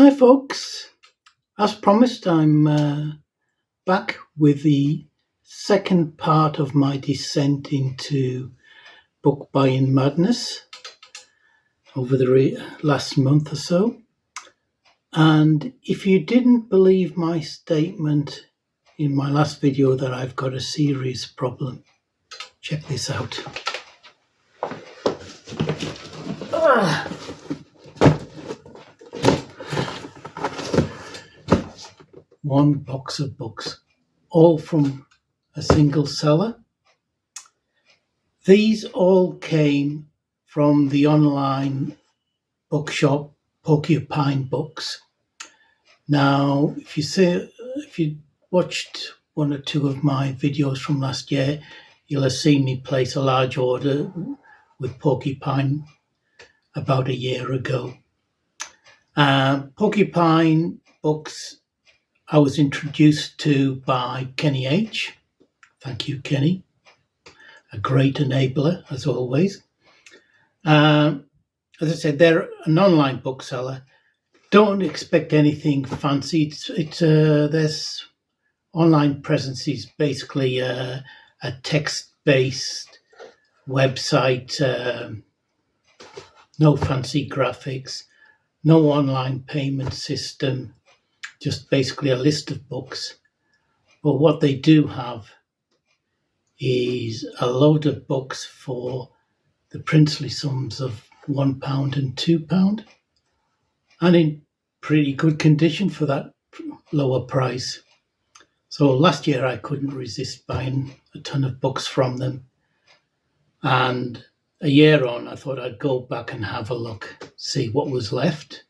Hi folks, as promised I'm back with the second part of my descent into book buying madness over the last month or so. And if you didn't believe my statement in my last video that I've got a serious problem, check this out. One box of books, all from a single seller. These all came from the online bookshop Porcupine Books. Now, if you watched one or two of my videos from last year, you'll have seen me place a large order with Porcupine about a year ago. Porcupine Books I was introduced to by Kenny H. Thank you, Kenny. A great enabler, as always. As I said, they're an online bookseller. Don't expect anything fancy. There's online presence is basically a text-based website, no fancy graphics, no online payment system, just basically a list of books. But what they do have is a load of books for the princely sums of £1 and £2, and in pretty good condition for that lower price. So last year I couldn't resist buying a ton of books from them, and a year on I thought I'd go back and have a look, see what was left,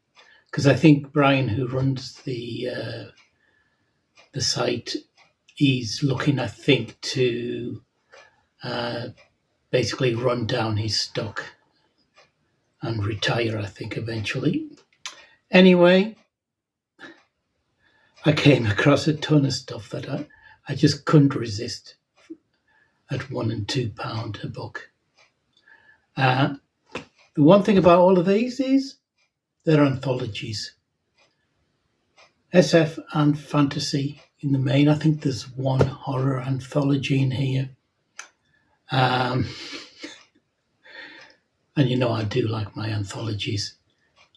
because I think Brian, who runs the site, he's looking, I think, to basically run down his stock and retire, I think, eventually. Anyway, I came across a ton of stuff that I just couldn't resist at £1 and £2 a book. The one thing about all of these is they're anthologies. SF and fantasy in the main. I think there's one horror anthology in here. And you know I do like my anthologies.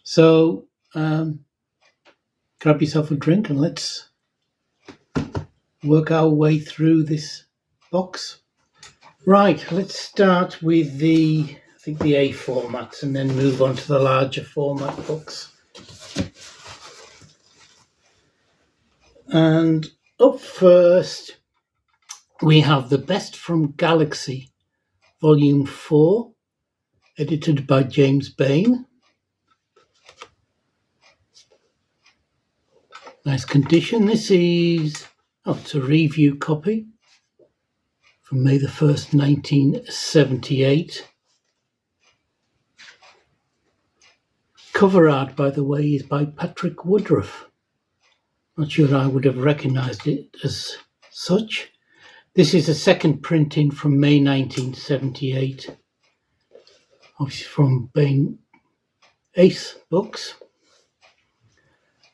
So grab yourself a drink and let's work our way through this box. Right, let's start with the A formats and then move on to the larger format books. And up first, we have The Best from Galaxy, Volume 4, edited by James Bain. Nice condition. This is, it's a review copy from May the 1st, 1978. Cover art, by the way, is by Patrick Woodruff. Not sure I would have recognised it as such. This is a second printing from May 1978, obviously from Bain Ace Books.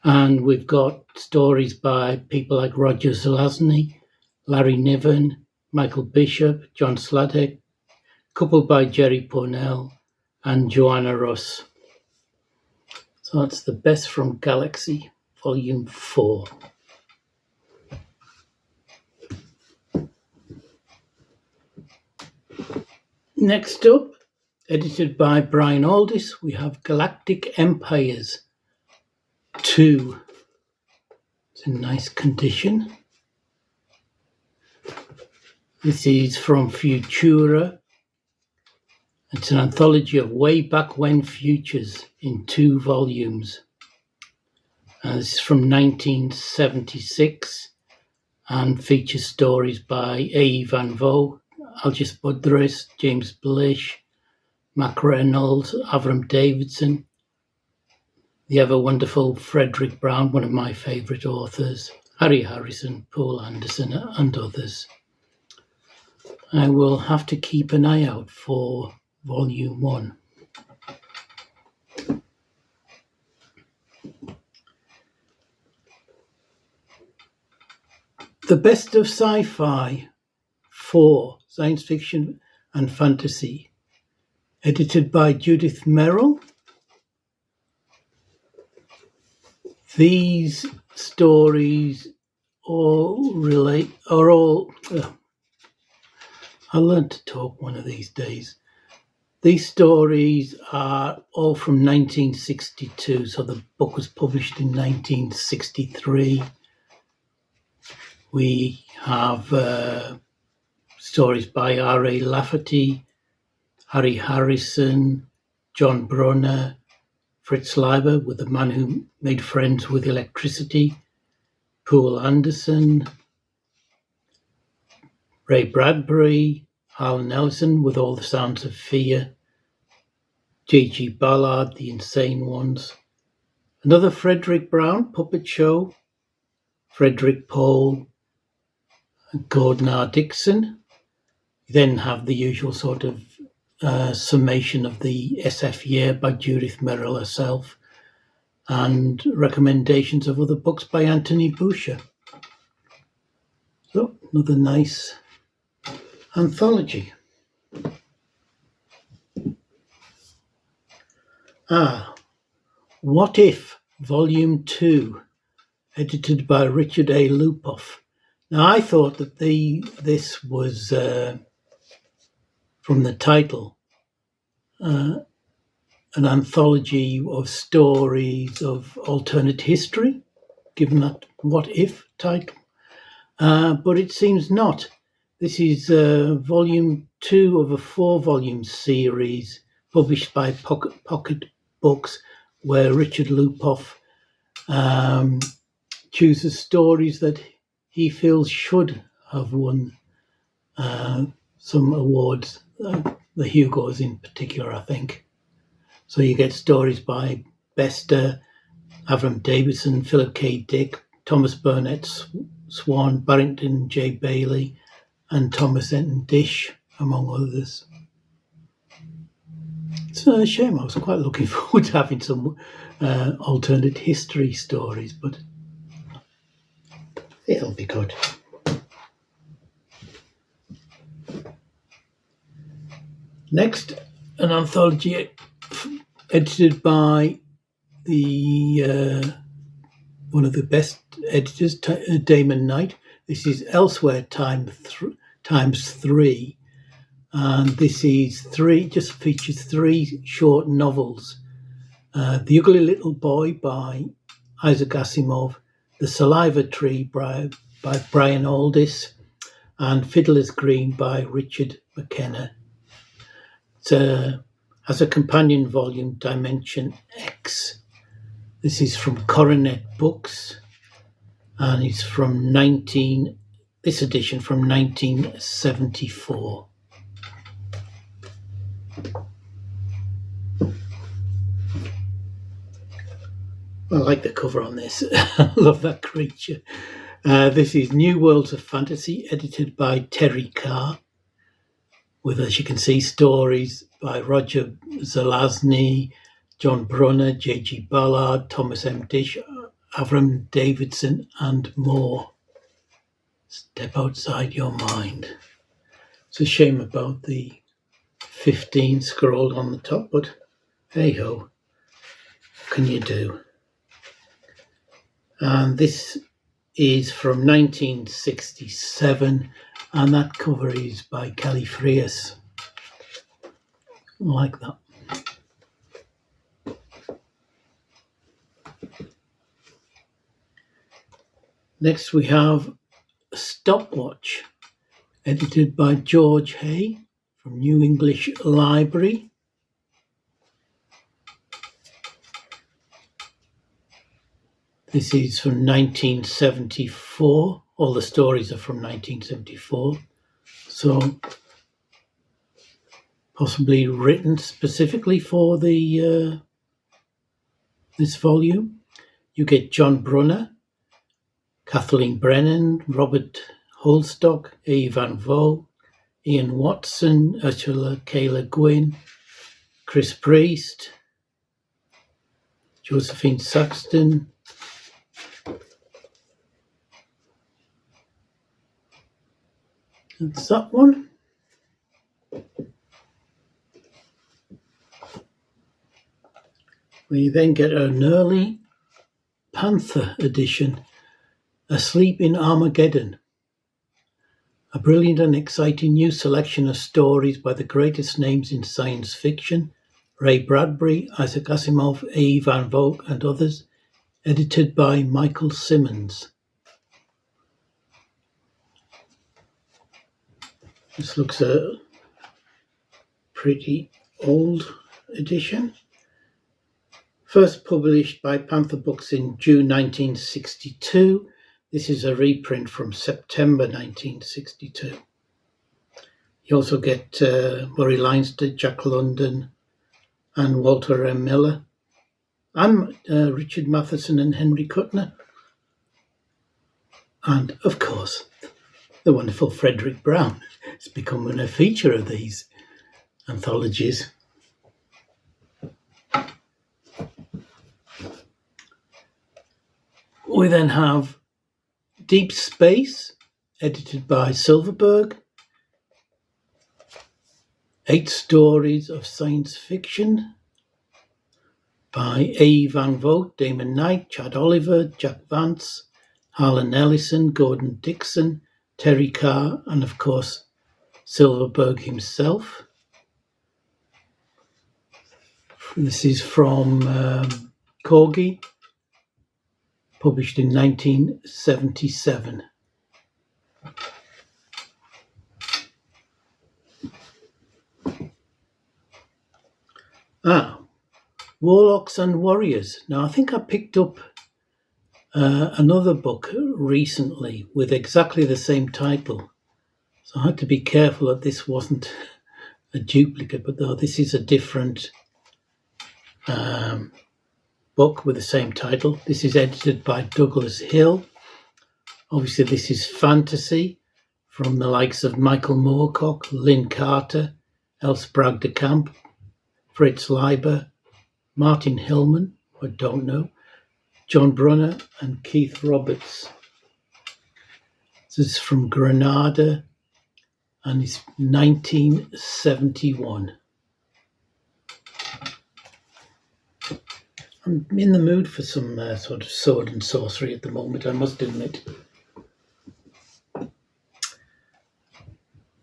And we've got stories by people like Roger Zelazny, Larry Niven, Michael Bishop, John Sladek, coupled by Jerry Pournell and Joanna Russ. So that's The Best from Galaxy, Volume 4. Next up, edited by Brian Aldiss, we have Galactic Empires II. It's in nice condition. This is from Futura. It's an anthology of way back when futures in 2 volumes. This is from 1976 and features stories by A. Van Vo, Algis Budris, James Blish, Mac Reynolds, Avram Davidson, the ever wonderful Frederick Brown, one of my favourite authors, Harry Harrison, Paul Anderson, and others. I will have to keep an eye out for Volume 1. The Best of Sci-Fi 4, Science Fiction and Fantasy, edited by Judith Merrill. These stories all relate, are all, I'll learn to talk one of these days. These stories are all from 1962, so the book was published in 1963. We have stories by R.A. Lafferty, Harry Harrison, John Brunner, Fritz Leiber, with the man who made friends with electricity, Poul Anderson, Ray Bradbury, Harlan Ellison, with All the Sounds of Fear, J.G. Ballard, The Insane Ones, another Frederick Brown puppet show, Frederick Pohl, Gordon R. Dixon. You then have the usual sort of summation of the SF year by Judith Merrill herself, and recommendations of other books by Anthony Boucher. So, another nice anthology. What If, Volume 2, edited by Richard A. Lupoff. Now, I thought that this was, from the title, an anthology of stories of alternate history, given that What If title. But it seems not. This is Volume 2 of a 4-volume series published by Pocket Books, where Richard Lupoff chooses stories that he feels should have won some awards, the Hugos in particular, I think. So you get stories by Bester, Avram Davidson, Philip K. Dick, Thomas Burnett Swan, Barrington J. Bailey, and Thomas N. Dish, among others. It's a shame. I was quite looking forward to having some alternate history stories, but it'll be good. Next, an anthology edited by the one of the best editors, Damon Knight. This is Elsewhere times 3, and this is just features 3 short novels. The Ugly Little Boy by Isaac Asimov, The Saliva Tree by Brian Aldiss, and Fiddler's Green by Richard McKenna. It has a companion volume, Dimension X. This is from Coronet Books, and it's from this edition from 1974. I like the cover on this. I love that creature. This is New Worlds of Fantasy, edited by Terry Carr, with, as you can see, stories by Roger Zelazny, John Brunner, J.G. Ballard, Thomas M. Dish, Avram Davidson, and more. Step outside your mind. It's a shame about the 15 scrolled on the top, but hey-ho, what can you do? And this is from 1967, and that cover is by Kelly Frias. I like that. Next we have Stopwatch, edited by George Hay from New English Library. This is from 1974. All the stories are from 1974. So possibly written specifically for the this volume. You get John Brunner, Kathleen Brennan, Robert Holstock, A. Van Vo, Ian Watson, Ursula K. Le Guin, Chris Priest, Josephine Saxton, It's that one. We then get an early Panther edition, Asleep in Armageddon. A brilliant and exciting new selection of stories by the greatest names in science fiction, Ray Bradbury, Isaac Asimov, A. Van Vogt, and others, edited by Michael Simmons. This looks a pretty old edition. First published by Panther Books in June 1962. This is a reprint from September 1962. You also get Murray Leinster, Jack London, and Walter M. Miller, and Richard Matheson and Henry Kuttner. And, of course, the wonderful Frederick Brown. It's becoming a feature of these anthologies. We then have Deep Space, edited by Silverberg. 8 stories of science fiction by A. Van Vogt, Damon Knight, Chad Oliver, Jack Vance, Harlan Ellison, Gordon Dixon, Terry Carr, and of course Silverberg himself. This is from Corgi, published in 1977. Warlocks and Warriors. Now, I think I picked up another book recently with exactly the same title. So I had to be careful that this wasn't a duplicate, but though this is a different book with the same title. This is edited by Douglas Hill. Obviously, this is fantasy from the likes of Michael Moorcock, Lynn Carter, Els Bragg de Camp, Fritz Leiber, Martin Hillman, I don't know, John Brunner, and Keith Roberts. This is from Granada, and it's 1971. I'm in the mood for some sort of sword and sorcery at the moment, I must admit.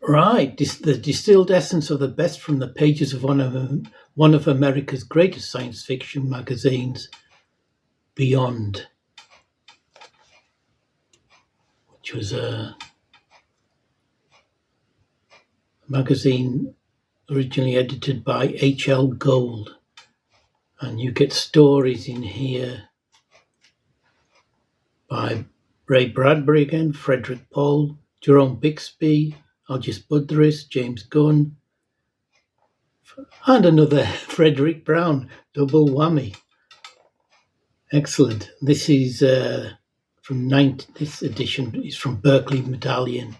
Right, the distilled essence of the best from the pages of one of America's greatest science fiction magazines, Beyond, which was a magazine originally edited by H.L. Gold. And you get stories in here by Ray Bradbury again, Frederick Pohl, Jerome Bixby, Algis Budrys, James Gunn, and another Frederick Brown, double whammy. Excellent. This is this edition is from Berkeley Medallion,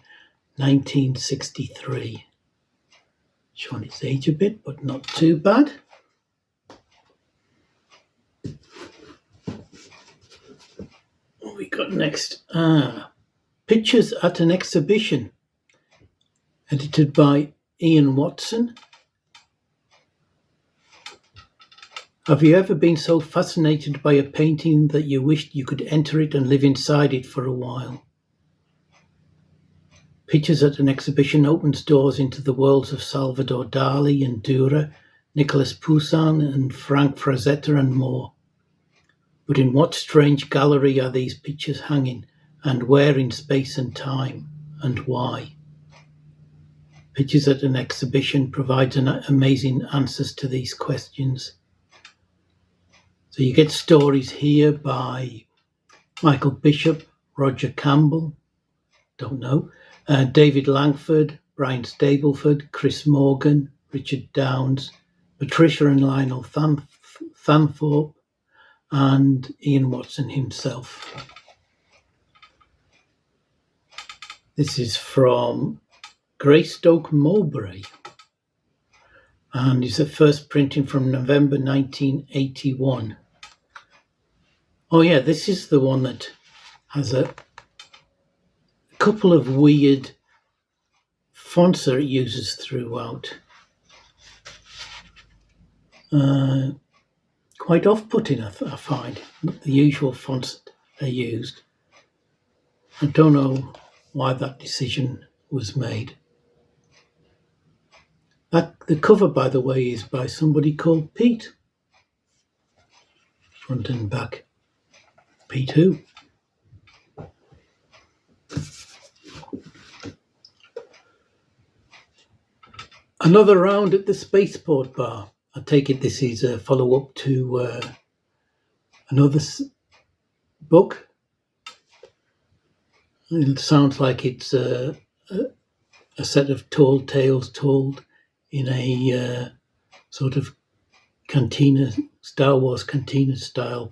1963. Showing its age a bit, but not too bad. What we got next? Pictures at an Exhibition, edited by Ian Watson. Have you ever been so fascinated by a painting that you wished you could enter it and live inside it for a while? Pictures at an Exhibition opens doors into the worlds of Salvador Dali and Dürer, Nicolas Poussin and Frank Frazetta and more. But in what strange gallery are these pictures hanging, and where in space and time, and why? Pictures at an Exhibition provides amazing answers to these questions. So you get stories here by Michael Bishop, Roger Campbell, don't know, David Langford, Brian Stableford, Chris Morgan, Richard Downs, Patricia and Lionel Thanthorpe, and Ian Watson himself. This is from Greystoke Mowbray, and is a first printing from November 1981. Oh yeah, this is the one that has a couple of weird fonts that it uses throughout quite off-putting, I find. Not the usual fonts are used. I don't know why that decision was made. The cover, by the way, is by somebody called Pete. Front and back. Pete who? Another round at the Spaceport bar. I take it this is a follow-up to another book. It sounds like it's a set of tall tales told in a sort of cantina, Star Wars cantina style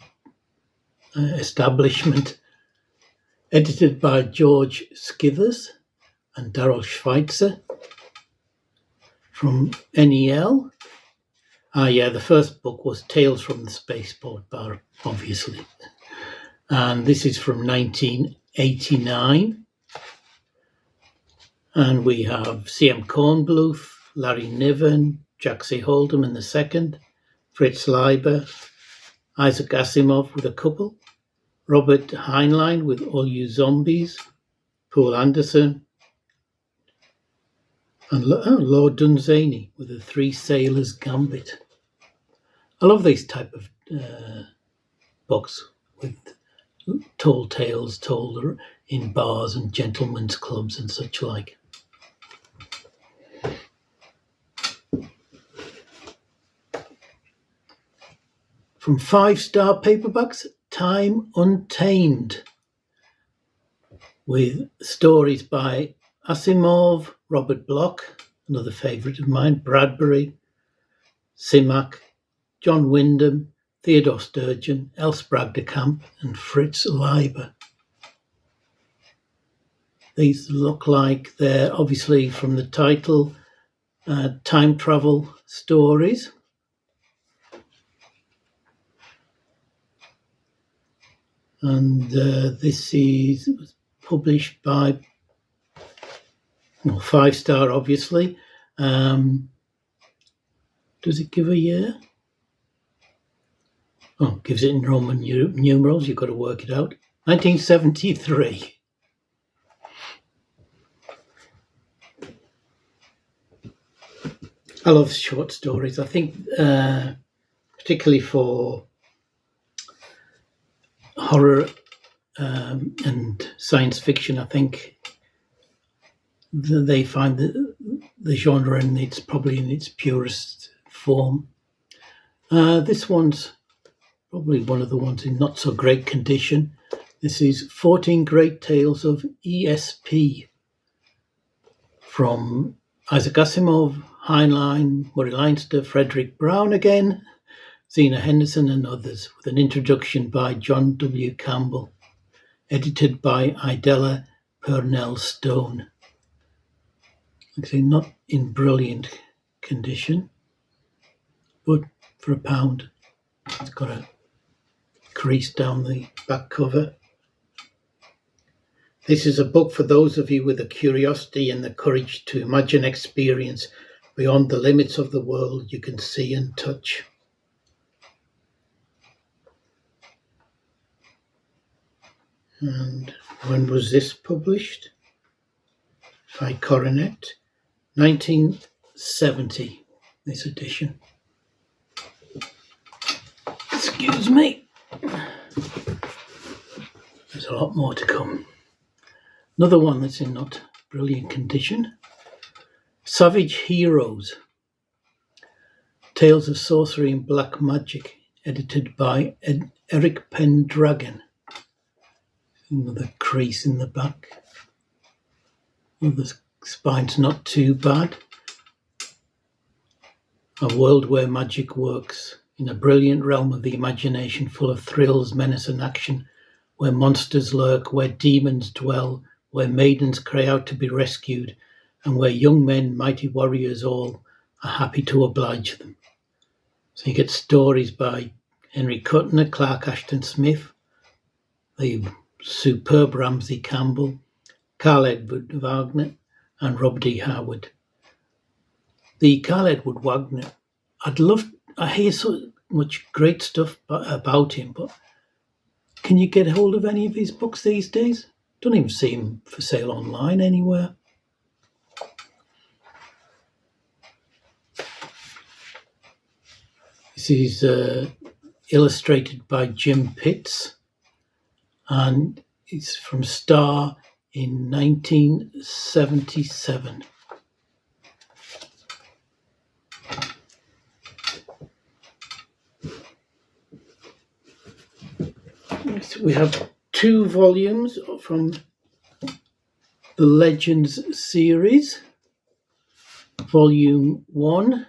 establishment, edited by George Skithers and Daryl Schweitzer from NEL. The first book was Tales from the Spaceport Bar, obviously. And this is from 1989. And we have C.M. Kornbluth, Larry Niven, Jack C. Haldeman II, Fritz Leiber, Isaac Asimov with a couple, Robert Heinlein with All You Zombies, Paul Anderson, and Lord Dunsany with the Three Sailors Gambit. I love these type of books with tall tales told in bars and gentlemen's clubs and such like. From 5-star paperbacks, Time Untamed, with stories by Asimov, Robert Bloch, another favourite of mine, Bradbury, Simak, John Wyndham, Theodore Sturgeon, Els Bragdekamp, and Fritz Leiber. These look like they're obviously from the title, time travel stories. And this is published by 5-star, obviously. Does it give a year? Oh, it gives it in Roman numerals. You've got to work it out. 1973. I love short stories. I think particularly for horror and science fiction, I think they find the genre and it's probably in its purest form. This one's probably one of the ones in not so great condition. This is 14 Great Tales of ESP from Isaac Asimov, Heinlein, Murray Leinster, Frederick Brown again, Zena Henderson and others, with an introduction by John W. Campbell, edited by Idella Purnell Stone. Actually, not in brilliant condition, but for £1. It's got a crease down the back cover. This is a book for those of you with the curiosity and the courage to imagine experience beyond the limits of the world you can see and touch. And when was this published? By Coronet, 1970, this edition. Excuse me. There's a lot more to come. Another one that's in not brilliant condition. Savage Heroes. Tales of Sorcery and Black Magic, edited by Eric Pendragon. Another crease in the back. Well, the spine's not too bad. A world where magic works, in a brilliant realm of the imagination, full of thrills, menace and action, where monsters lurk, where demons dwell, where maidens cry out to be rescued, and where young men, mighty warriors all, are happy to oblige them. So you get stories by Henry Kuttner, Clark Ashton Smith, the superb Ramsey Campbell, Karl Edward Wagner, and Robert E. Howard. The Carl Edward Wagner, I hear so much great stuff about him, but can you get hold of any of his books these days? Don't even see him for sale online anywhere. This is illustrated by Jim Pitts, and it's from Star in 1977. We have 2 volumes from the Legends series. Volume 1,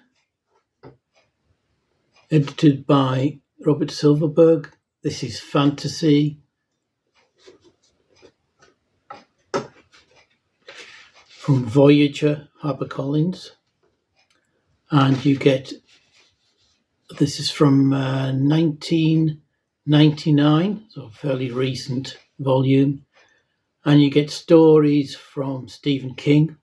edited by Robert Silverberg. This is fantasy. From Voyager, HarperCollins. And you get, this is from 1999, so a fairly recent volume. And you get stories from Stephen King,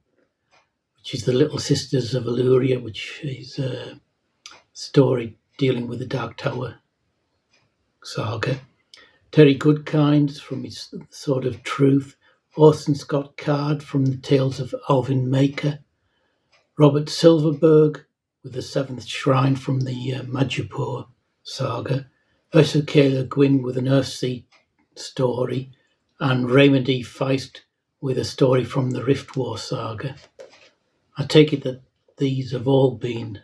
which is The Little Sisters of Illyria, which is a story dealing with the Dark Tower saga. Terry Goodkind from his Sword of Truth. Orson Scott Card from the Tales of Alvin Maker. Robert Silverberg with the Seventh Shrine from the Majapur saga. Ursula K. Le Guin with an Earthsea story. And Raymond E. Feist with a story from the Rift War saga. I take it that these have all been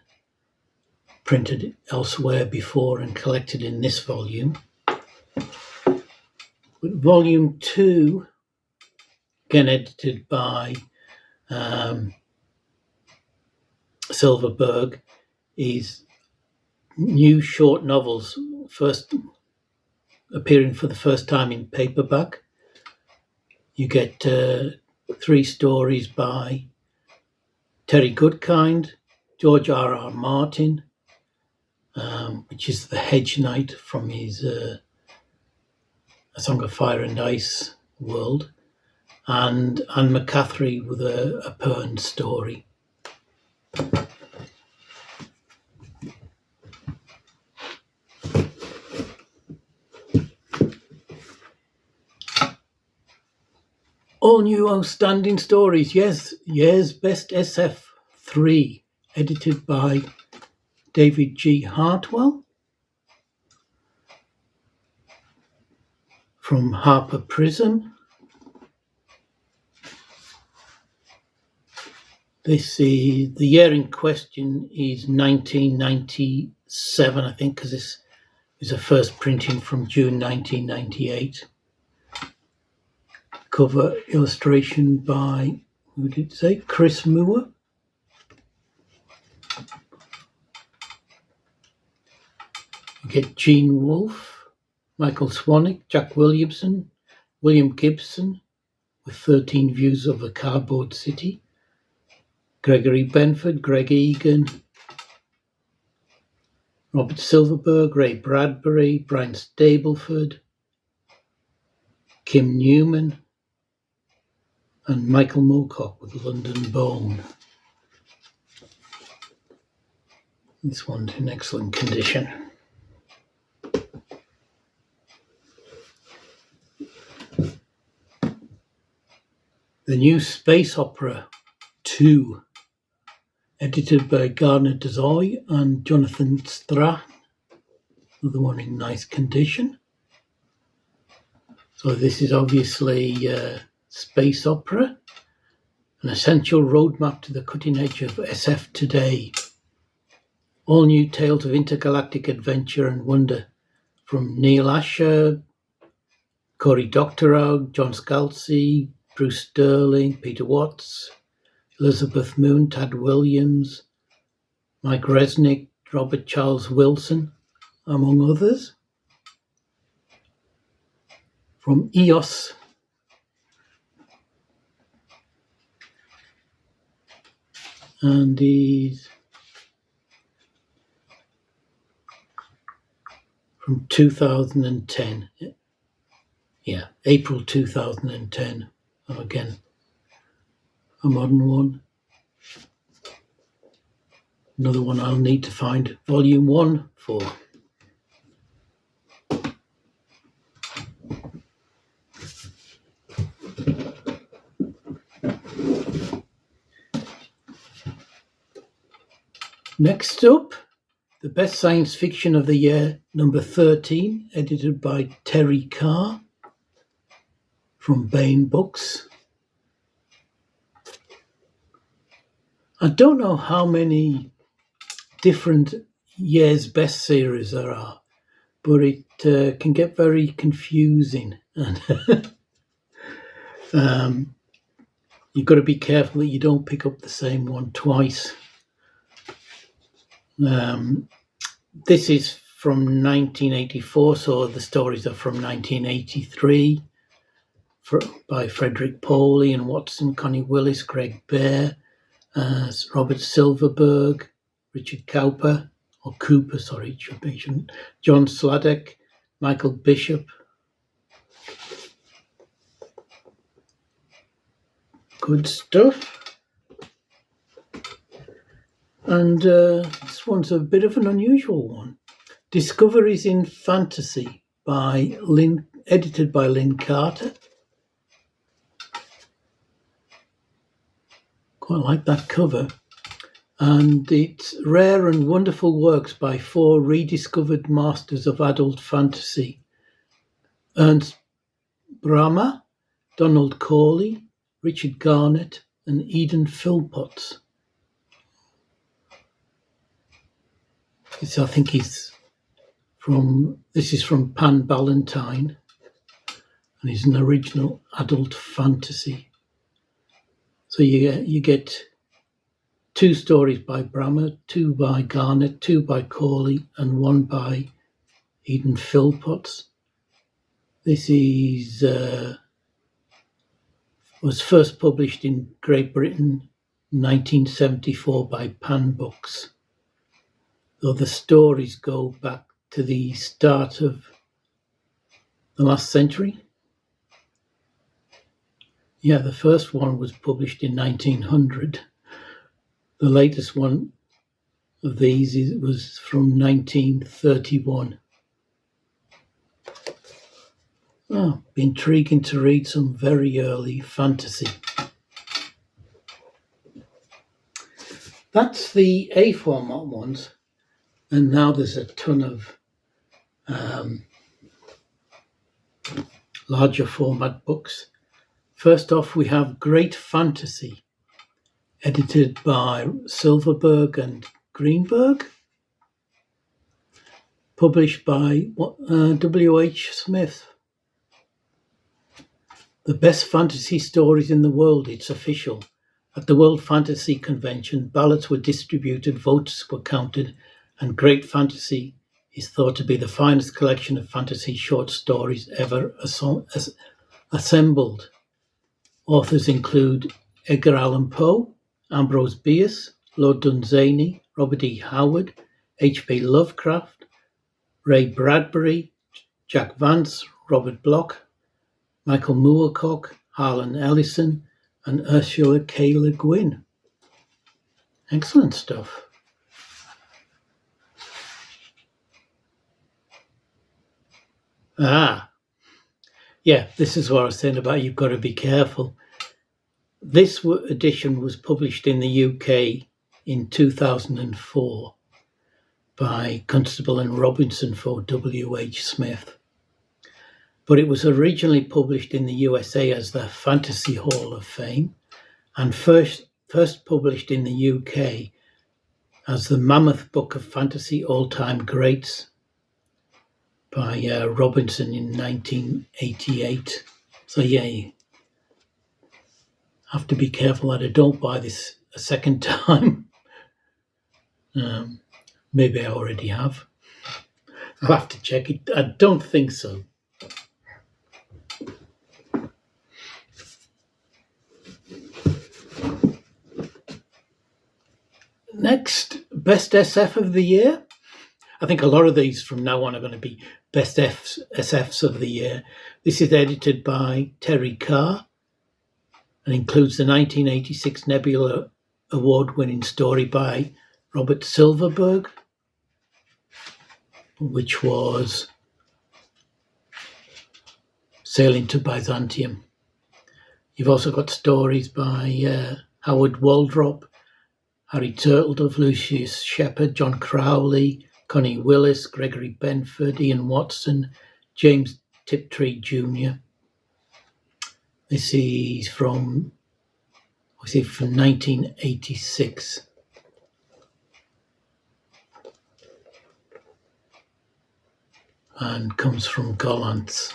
printed elsewhere before and collected in this volume. But volume 2, again edited by Silverberg, is new short novels, first appearing for the first time in paperback. You get 3 stories by Terry Goodkind, George R.R. Martin, which is the Hedge Knight from his A Song of Fire and Ice world, and Anne McCaffrey with a Pern story. All new outstanding stories. Yes, Year's Best SF3, edited by David G. Hartwell. From Harper Prism. The year in question is 1997, I think, because this is a first printing from June 1998. Cover illustration by, who did it say? Chris Moore. You get Gene Wolfe, Michael Swanwick, Jack Williamson, William Gibson, with 13 Views of a Cardboard City. Gregory Benford, Greg Egan, Robert Silverberg, Ray Bradbury, Brian Stableford, Kim Newman, and Michael Moorcock with London Bone. This one's in excellent condition. The new Space Opera 2, edited by Garner D and Jonathan Strahan, another one in nice condition. So this is obviously space opera, an essential roadmap to the cutting edge of SF today. All new tales of intergalactic adventure and wonder from Neil Asher, Cory Doctorow, John Scalzi, Bruce Sterling, Peter Watts, Elizabeth Moon, Tad Williams, Mike Resnick, Robert Charles Wilson, among others. From EOS, and he's from 2010. Yeah, April 2010. Again, a modern one. Another one I'll need to find volume 1 for. Next up, the best science fiction of the year, number 13, edited by Terry Carr from Baen Books. I don't know how many different year's best series there are, but it can get very confusing, and you've got to be careful that you don't pick up the same one twice. This is from 1984, so the stories are from 1983, by Frederick Poley and Watson, Connie Willis, Greg Bear, Robert Silverberg, Richard Cooper, John Sladek, Michael Bishop. Good stuff. And this one's a bit of an unusual one. Discoveries in Fantasy, edited by Lynn Carter. Quite like that cover. And it's rare and wonderful works by 4 rediscovered masters of adult fantasy. Ernst Bramah, Donald Corley, Richard Garnett, and Eden Philpotts. I think this is from Pan Ballantyne, and it's an original adult fantasy. So you get 2 stories by Bramah, 2 by Garnett, 2 by Corley, and 1 by Eden Philpotts. This was first published in Great Britain in 1974 by Pan Books, though the stories go back to the start of the last century. Yeah, the first one was published in 1900. The latest one of these was from 1931. Oh, intriguing to read some very early fantasy. That's the A format ones. And now there's a ton of larger format books. First off, we have Great Fantasy, edited by Silverberg and Greenberg, published by W.H. Smith. The best fantasy stories in the world, it's official. At the World Fantasy Convention, ballots were distributed, votes were counted, and Great Fantasy is thought to be the finest collection of fantasy short stories ever assembled. Authors include Edgar Allan Poe, Ambrose Bierce, Lord Dunsany, Robert E. Howard, H.P. Lovecraft, Ray Bradbury, Jack Vance, Robert Bloch, Michael Moorcock, Harlan Ellison, and Ursula K. Le Guin. Excellent stuff. Yeah, this is what I was saying about you've got to be careful. This edition was published in the UK in 2004 by Constable and Robinson for W.H. Smith. But it was originally published in the USA as the Fantasy Hall of Fame, and first published in the UK as the Mammoth Book of Fantasy All-Time Greats by Robinson in 1988. So yeah, you have to be careful that I don't buy this a second time. Maybe I already have. I'll have to check it. I don't think so. Next, best SF of the year. I think a lot of these from now on are going to be best SFs of the year. This is edited by Terry Carr, and includes the 1986 Nebula Award-winning story by Robert Silverberg, which was Sailing to Byzantium. You've also got stories by Howard Waldrop, Harry Turtledove, Lucius Shepard, John Crowley, Connie Willis, Gregory Benford, Ian Watson, James Tiptree Jr. This is from 1986. And comes from Gollancz.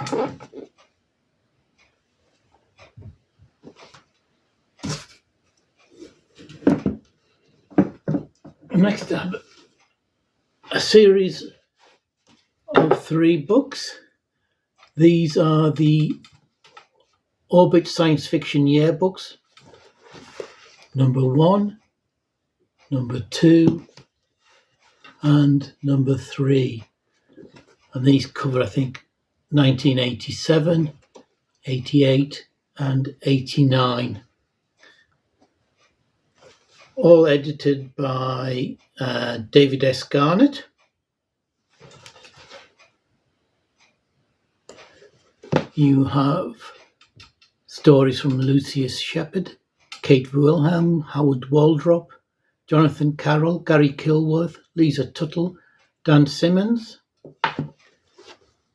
Next up, a series of 3 books. These are the Orbit Science Fiction Yearbooks. Number 1, number 2, and number 3. And these cover, I think, 1987, 88, and 89. All edited by David S. Garnett. You have stories from Lucius Shepard, Kate Wilhelm, Howard Waldrop, Jonathan Carroll, Gary Kilworth, Lisa Tuttle, Dan Simmons,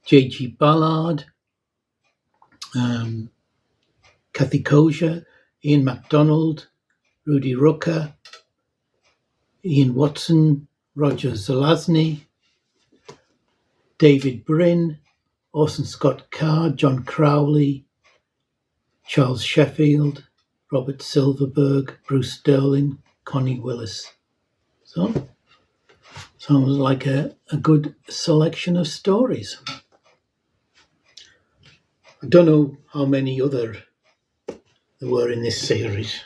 J.G. Ballard, Kathy Kosher, Ian MacDonald, Rudy Rucker, Ian Watson, Roger Zelazny, David Brin, Orson Scott Card, John Crowley, Charles Sheffield, Robert Silverberg, Bruce Sterling, Connie Willis. So, sounds like a good selection of stories. I don't know how many other there were in this series.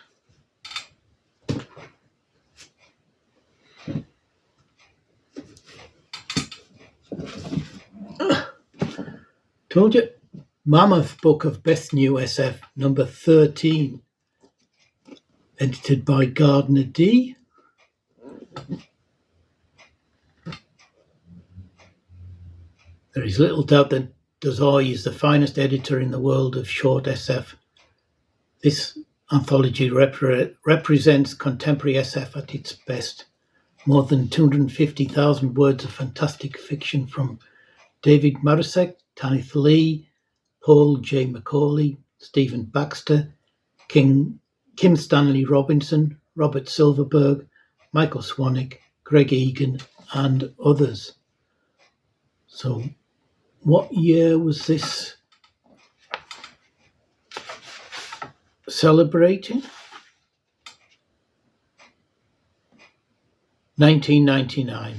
Told you, Mammoth Book of Best New SF, number 13, edited by Gardner D. There is little doubt that Dozoy is the finest editor in the world of short SF. This anthology represents contemporary SF at its best. More than 250,000 words of fantastic fiction from David Marusek, Tanith Lee, Paul J. Macaulay, Stephen Baxter, Kim Stanley Robinson, Robert Silverberg, Michael Swanwick, Greg Egan, and others. So, what year was this celebrating? 1999.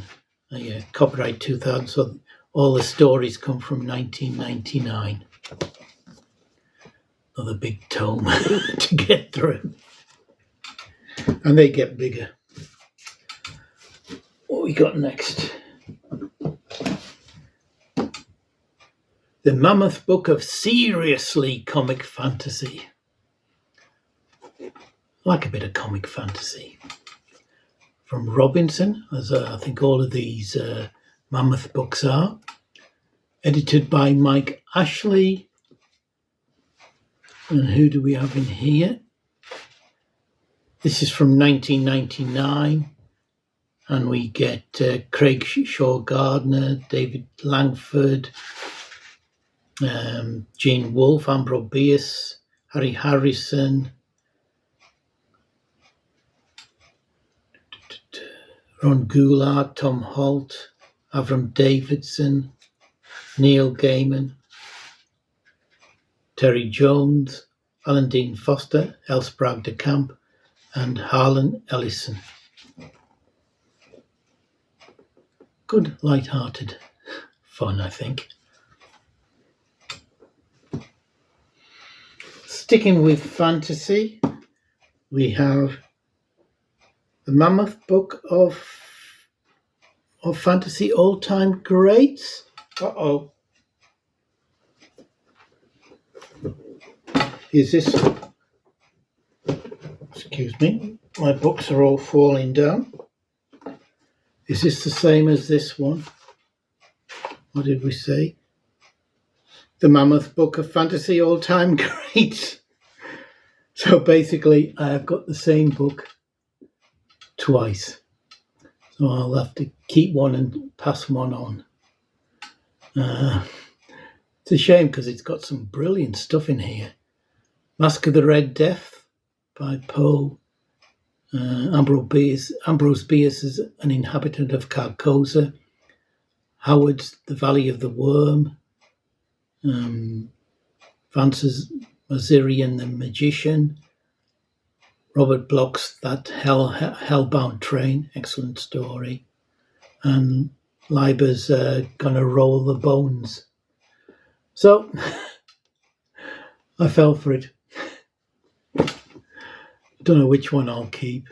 Oh, yeah, copyright 2000. So all the stories come from 1999. Another big tome to get through. And they get bigger. What we got next? The Mammoth Book of Seriously Comic Fantasy. I like a bit of comic fantasy. From Robinson, as I think all of these Mammoth books are. Edited by Mike Ashley. And who do we have in here? This is from 1999. And we get Craig Shaw Gardner, David Langford, Gene Wolfe, Ambro Bias, Harry Harrison, Ron Goulart, Tom Holt, Avram Davidson, Neil Gaiman, Terry Jones, Alan Dean Foster, Elsbrag de Camp, and Harlan Ellison. Good, light-hearted fun, I think. Sticking with fantasy, we have the Mammoth Book of Fantasy All-Time Greats. Uh-oh. Is this think my books are all falling down. Is this the same as this one? What did we say? The Mammoth Book of Fantasy All-Time Greats. So basically, I have got the same book twice. So I'll have to keep one and pass one on. It's a shame because it's got some brilliant stuff in here. Masque of the Red Death by Poe. Ambrose Bierce is an inhabitant of Carcosa. Howard's The Valley of the Worm. Vance's Mazirian the Magician. Robert Bloch's That Hellbound Train, excellent story. And Leiber's Gonna Roll the Bones. So, I fell for it. Don't know which one I'll keep,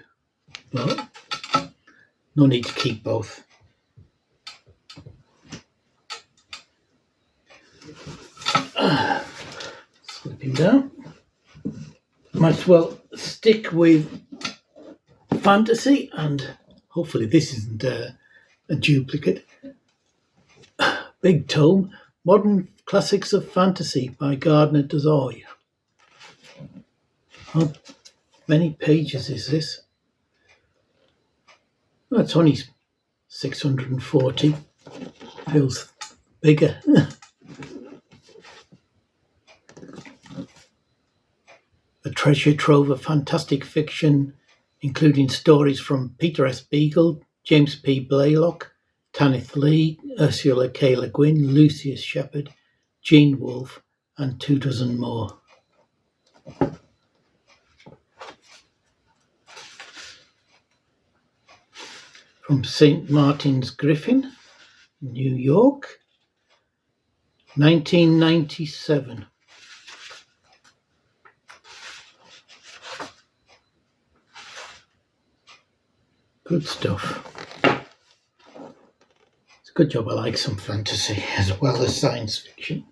but no need to keep both. Slipping down. Might as well stick with fantasy, and hopefully this isn't a duplicate. Big tome, Modern Classics of Fantasy by Gardner D. How many pages is this? Well, it's only 640. Feels bigger. A treasure trove of fantastic fiction, including stories from Peter S. Beagle, James P. Blaylock, Tanith Lee, Ursula K. Le Guin, Lucius Shepard, Gene Wolfe, and 24 more. From St. Martin's Griffin, New York, 1997. Good stuff. It's a good job I like some fantasy as well as science fiction.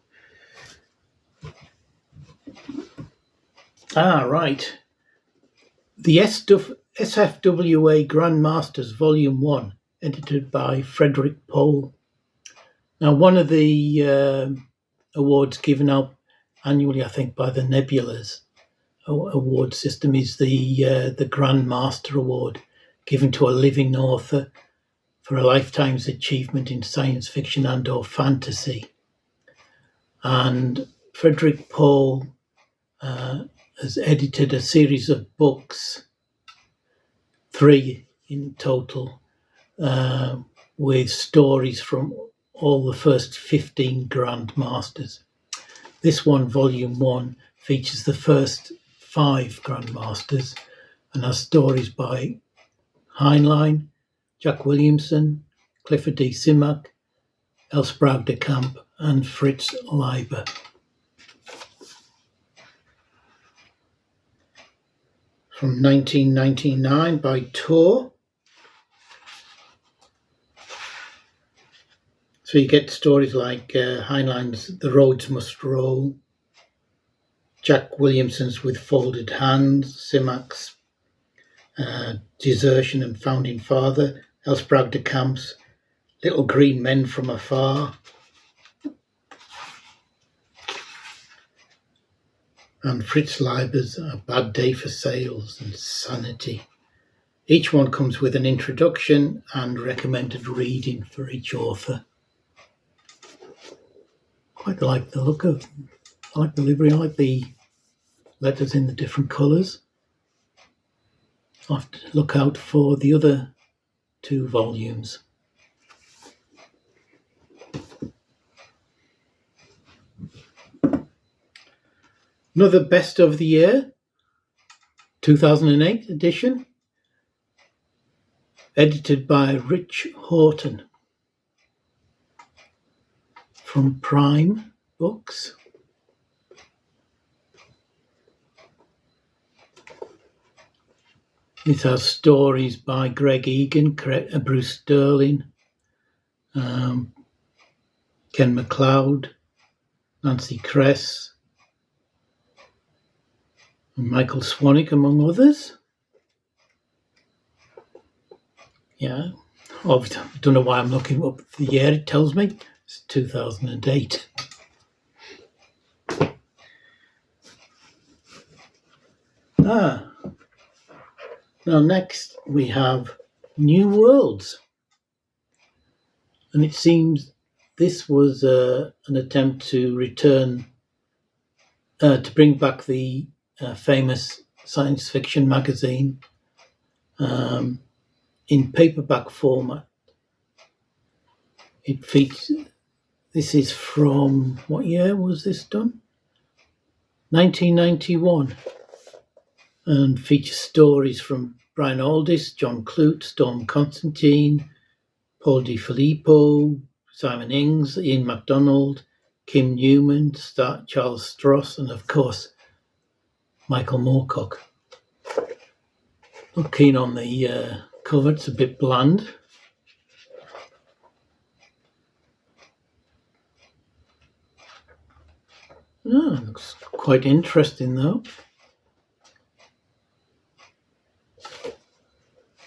Right. The SFWA Grandmasters Volume 1, edited by Frederick Pohl. Now, one of the awards given out annually, I think, by the Nebulas award system is the Grand Master Award, given to a living author for a lifetime's achievement in science fiction and or fantasy. And Frederick Pohl has edited a series of books, 3 in total, with stories from all the first 15 Grand Masters. This one, Volume 1, features the first 5 Grand Masters and has stories by Heinlein, Jack Williamson, Clifford D. Simak, L. Sprague de Camp, and Fritz Leiber. From 1999 by Tor. So you get stories like Heinlein's The Roads Must Roll, Jack Williamson's With Folded Hands, Simak's Desertion and Founding Father, L. Sprague de Camp's Little Green Men from Afar, and Fritz Leiber's A Bad Day for Sales and Sanity. Each one comes with an introduction and recommended reading for each author. Quite like the look of, I like the livery, I like the letters in the different colours. I'll have to look out for the other 2 volumes. Another Best of the Year, 2008 edition, edited by Rich Horton from Prime Books. It has stories by Greg Egan, Bruce Sterling, Ken MacLeod, Nancy Kress, and Michael Swanwick, among others. Yeah. I don't know why I'm looking up the year. It tells me it's 2008. Now next we have New Worlds. And it seems this was an attempt to return, to bring back the famous science fiction magazine in paperback format. It features, this is from, what year was this done? 1991. And features stories from Brian Aldiss, John Clute, Storm Constantine, Paul DiFilippo, Simon Ings, Ian MacDonald, Kim Newman, Charles Stross, and of course, Michael Moorcock. Not keen on the cover, it's a bit bland. Looks quite interesting though.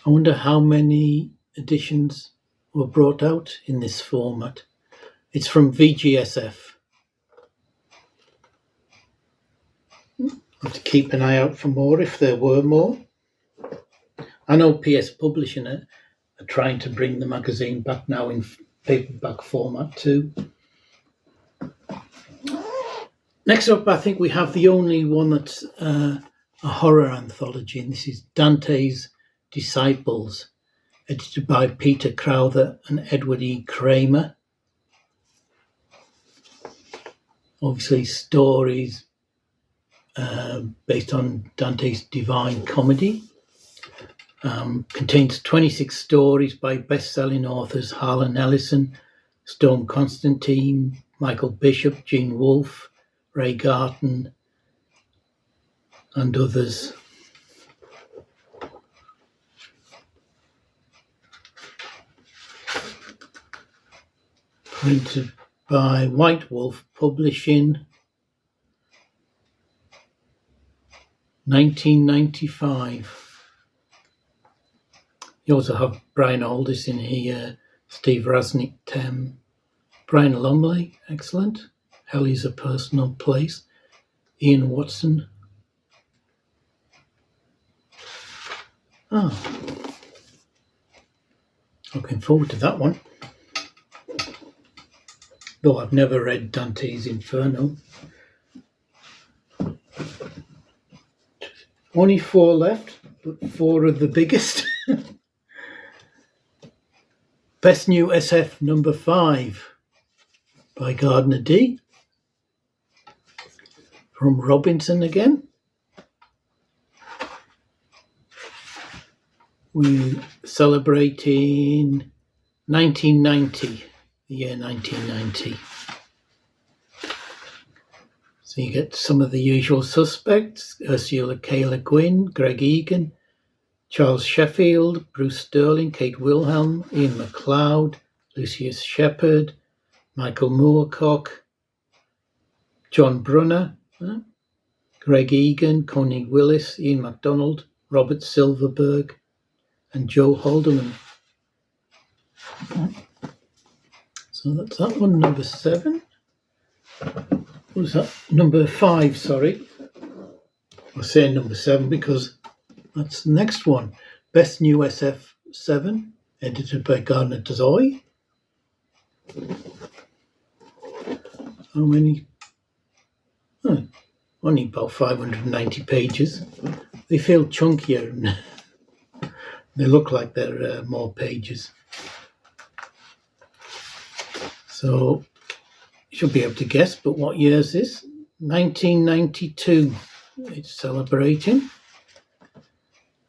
I wonder how many editions were brought out in this format. It's from VGSF. I'll have to keep an eye out for more if there were more. I know PS Publishing are trying to bring the magazine back now in paperback format too. Next up, I think we have the only one that's a horror anthology, and this is Dantes Disciples, edited by Peter Crowther and Edward E. Kramer. Obviously, stories based on Dante's Divine Comedy. Contains 26 stories by best-selling authors Harlan Ellison, Storm Constantine, Michael Bishop, Gene Wolfe, Ray Garton, and others. Printed by White Wolf Publishing, 1995. You also have Brian Aldiss in here, Steve Rasnick, Brian Lumley, excellent. Hell is a Personal Place, Ian Watson. Looking forward to that one. Though I've never read Dante's Inferno. Only 4 left, but 4 of the biggest. Best New SF number 5 by Gardner D. From Robinson again. We're celebrating 1990, the year 1990. So you get some of the usual suspects: Ursula K. Le Guin, Greg Egan, Charles Sheffield, Bruce Sterling, Kate Wilhelm, Ian MacLeod, Lucius Shepard, Michael Moorcock, John Brunner, Greg Egan, Connie Willis, Ian MacDonald, Robert Silverberg, and Joe Haldeman. So that's that one, number 7. What was that? Number 5, sorry. I'll say number 7 because that's the next one. Best New SF 7, edited by Garner D. How many? Only about 590 pages. They feel chunkier and they look like they're more pages. So you should be able to guess, but what year is this? 1992. It's celebrating.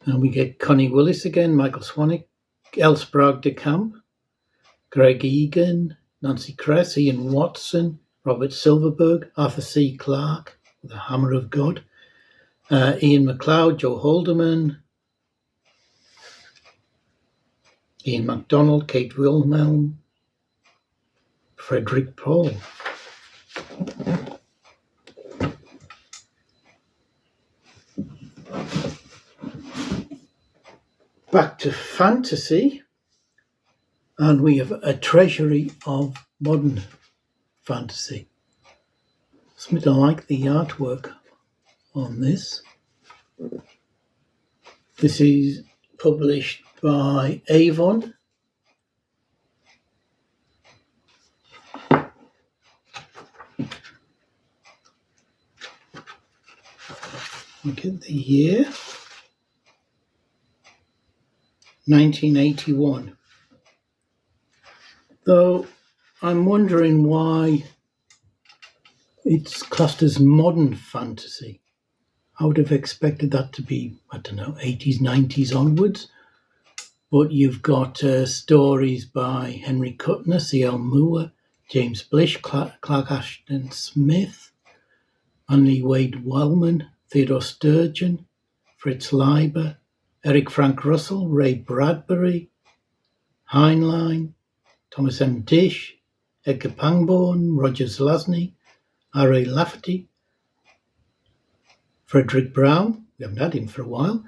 And we get Connie Willis again, Michael Swanwick, L. Sprague de Camp, Greg Egan, Nancy Kress, Ian Watson, Robert Silverberg, Arthur C. Clarke, The Hammer of God, Ian MacLeod, Joe Haldeman, Ian MacDonald, Kate Wilhelm, Frederick Paul. Back to fantasy. And we have a treasury of modern fantasy. I like the artwork on this. This is published by Avon. Look at the year. 1981. Though I'm wondering why it's classed as modern fantasy. I would have expected that to be, 80s, 90s onwards. But you've got stories by Henry Kuttner, C.L. Moore, James Blish, Clark Ashton Smith, Annie Wade Wellman, Theodore Sturgeon, Fritz Leiber, Eric Frank Russell, Ray Bradbury, Heinlein, Thomas M. Dish, Edgar Pangborn, Roger Zelazny, R.A. Lafferty, Frederick Brown, we haven't had him for a while,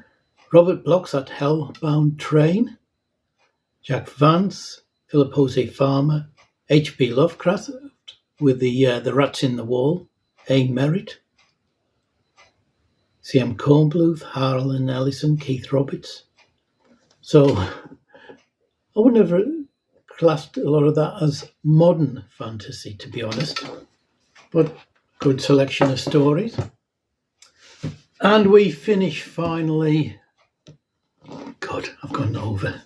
Robert Bloch's At Hellbound Train, Jack Vance, Philip Jose Farmer, H.P. Lovecraft with the Rats in the Wall, A. Merritt, C.M. Kornbluth, Harlan Ellison, Keith Roberts. So I wouldn't have classed a lot of that as modern fantasy, to be honest, but good selection of stories. And we finish finally, God, I've gone over,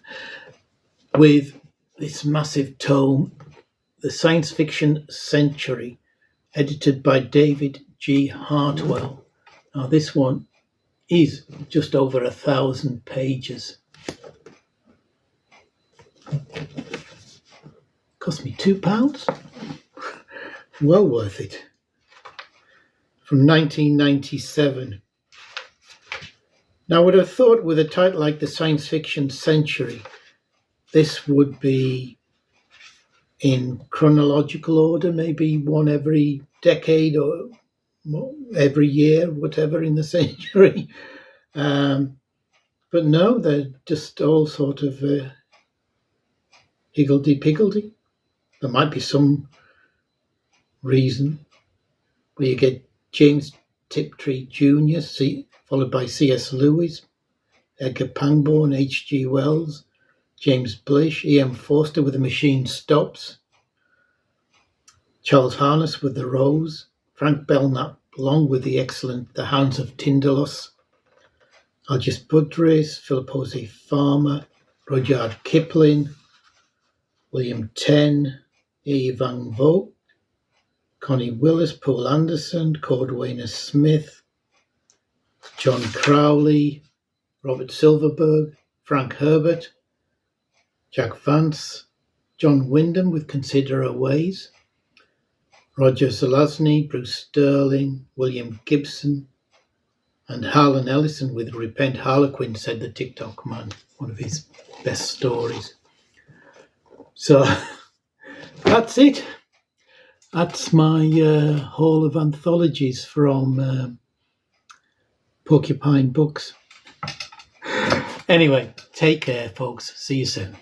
with this massive tome, The Science Fiction Century, edited by David G. Hartwell. Now this one is just over 1,000 pages. Cost me £2. Well worth it. From 1997. Now I would have thought with a title like The Science Fiction Century, this would be in chronological order, maybe one every decade or every year, whatever in the century. But no, they're just all sort of higgledy-piggledy. There might be some reason where you get James Tiptree Jr., followed by C.S. Lewis, Edgar Pangborn, H.G. Wells, James Blish, E.M. Forster with The Machine Stops, Charles Harness with The Rose, Frank Belknap Long with the excellent The Hounds of Tindalos, Algis Budrys, Philip Jose Farmer, Rudyard Kipling, William Tenn, E. Van Vogt, Connie Willis, Paul Anderson, Cordwainer Smith, John Crowley, Robert Silverberg, Frank Herbert, Jack Vance, John Wyndham with Consider Our Ways, Roger Zelazny, Bruce Sterling, William Gibson, and Harlan Ellison with Repent Harlequin, said the TikTok man, one of his best stories. So that's it. That's my haul of anthologies from Porcupine Books. Anyway, take care, folks. See you soon.